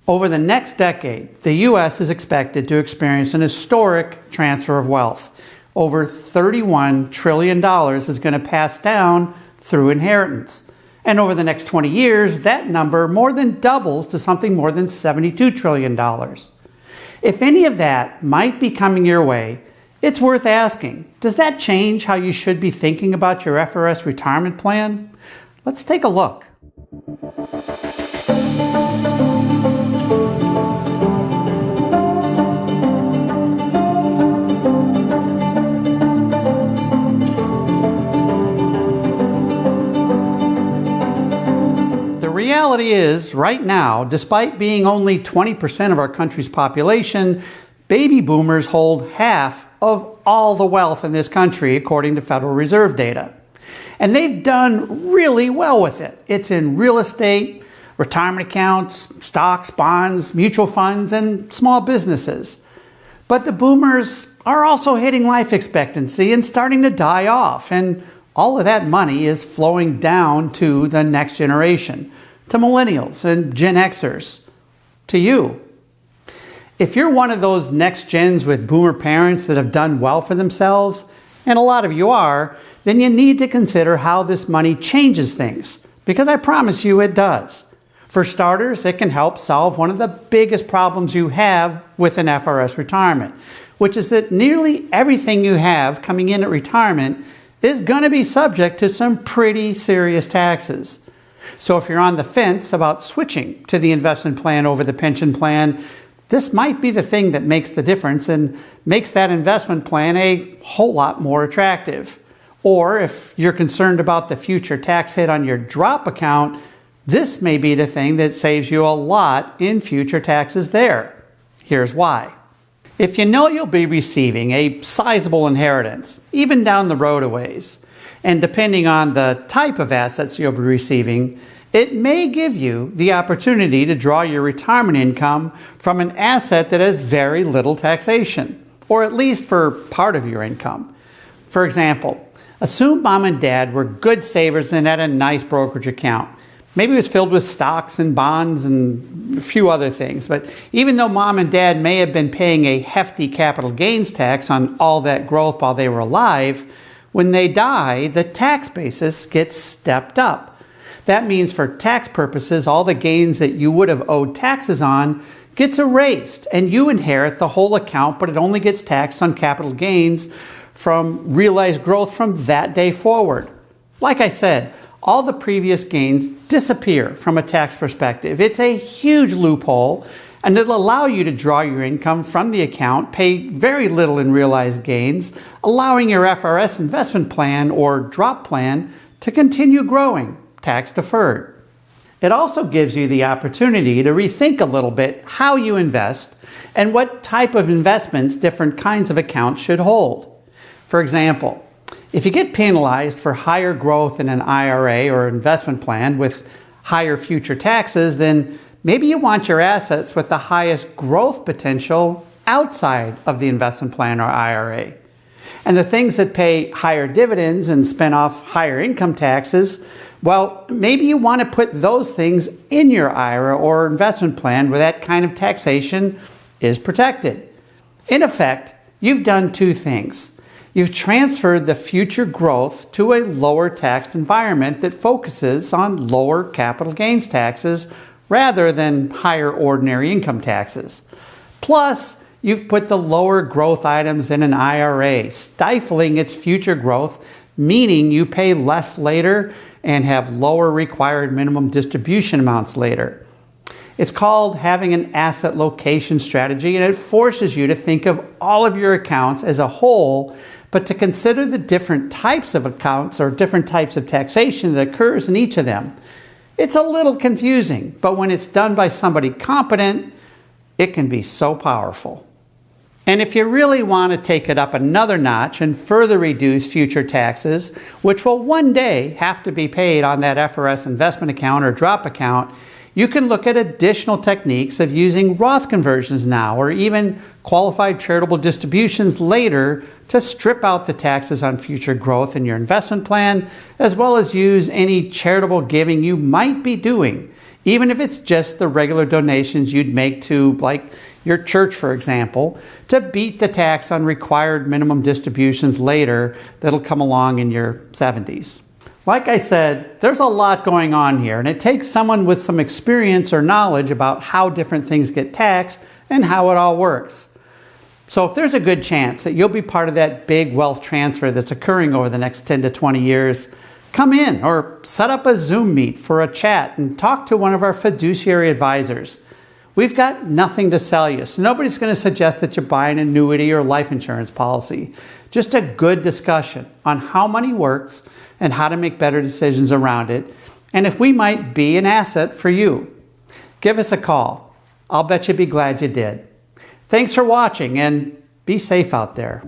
Over the next decade, the U.S. is expected to experience an historic transfer of wealth. Over $31 trillion is going to pass down through inheritance. And over the next 20 years, that number more than doubles to something more than $72 trillion. If any of that might be coming your way, it's worth asking, does that change how you should be thinking about your FRS retirement plan? Let's take a look. The reality is, right now, despite being only 20% of our country's population, baby boomers hold half of all the wealth in this country, according to Federal Reserve data. And they've done really well with it. It's in real estate, retirement accounts, stocks, bonds, mutual funds, and small businesses. But the boomers are also hitting life expectancy and starting to die off. And all of that money is flowing down to the next generation, to Millennials and Gen X'ers, to you. If you're one of those next gens with boomer parents that have done well for themselves, and a lot of you are, then you need to consider how this money changes things, because I promise you it does. For starters, it can help solve one of the biggest problems you have with an FRS retirement, which is that nearly everything you have coming in at retirement is going to be subject to some pretty serious taxes. So if you're on the fence about switching to the investment plan over the pension plan, this might be the thing that makes the difference and makes that investment plan a whole lot more attractive. Or if you're concerned about the future tax hit on your drop account, this may be the thing that saves you a lot in future taxes there. Here's why. If you know you'll be receiving a sizable inheritance, even down the road a ways, and depending on the type of assets you'll be receiving, it may give you the opportunity to draw your retirement income from an asset that has very little taxation, or at least for part of your income. For example, assume mom and dad were good savers and had a nice brokerage account. Maybe it was filled with stocks and bonds and a few other things, but even though mom and dad may have been paying a hefty capital gains tax on all that growth while they were alive, when they die, the tax basis gets stepped up. That means for tax purposes, all the gains that you would have owed taxes on gets erased, and you inherit the whole account, but it only gets taxed on capital gains from realized growth from that day forward. Like I said, all the previous gains disappear from a tax perspective. It's a huge loophole, and it'll allow you to draw your income from the account, pay very little in realized gains, allowing your FRS investment plan or drop plan to continue growing, tax deferred. It also gives you the opportunity to rethink a little bit how you invest and what type of investments different kinds of accounts should hold. For example, if you get penalized for higher growth in an IRA or investment plan with higher future taxes, then maybe you want your assets with the highest growth potential outside of the investment plan or IRA. And the things that pay higher dividends and spin off higher income taxes, well, maybe you want to put those things in your IRA or investment plan where that kind of taxation is protected. In effect, you've done two things. You've transferred the future growth to a lower taxed environment that focuses on lower capital gains taxes rather than higher ordinary income taxes. Plus, you've put the lower growth items in an IRA, stifling its future growth, meaning you pay less later and have lower required minimum distribution amounts later. It's called having an asset location strategy, and it forces you to think of all of your accounts as a whole, but to consider the different types of accounts or different types of taxation that occurs in each of them. It's a little confusing, but when it's done by somebody competent, it can be so powerful. And if you really want to take it up another notch and further reduce future taxes, which will one day have to be paid on that FRS investment account or drop account, you can look at additional techniques of using Roth conversions now, or even qualified charitable distributions later, to strip out the taxes on future growth in your investment plan, as well as use any charitable giving you might be doing even if it's just the regular donations you'd make to, like, your church, for example, to beat the tax on required minimum distributions later that'll come along in your 70s. Like I said, there's a lot going on here, and it takes someone with some experience or knowledge about how different things get taxed and how it all works. So if there's a good chance that you'll be part of that big wealth transfer that's occurring over the next 10 to 20 years, come in or set up a Zoom meet for a chat and talk to one of our fiduciary advisors. We've got nothing to sell you, so nobody's going to suggest that you buy an annuity or life insurance policy. Just a good discussion on how money works and how to make better decisions around it, and if we might be an asset for you. Give us a call. I'll bet you'd be glad you did. Thanks for watching, and be safe out there.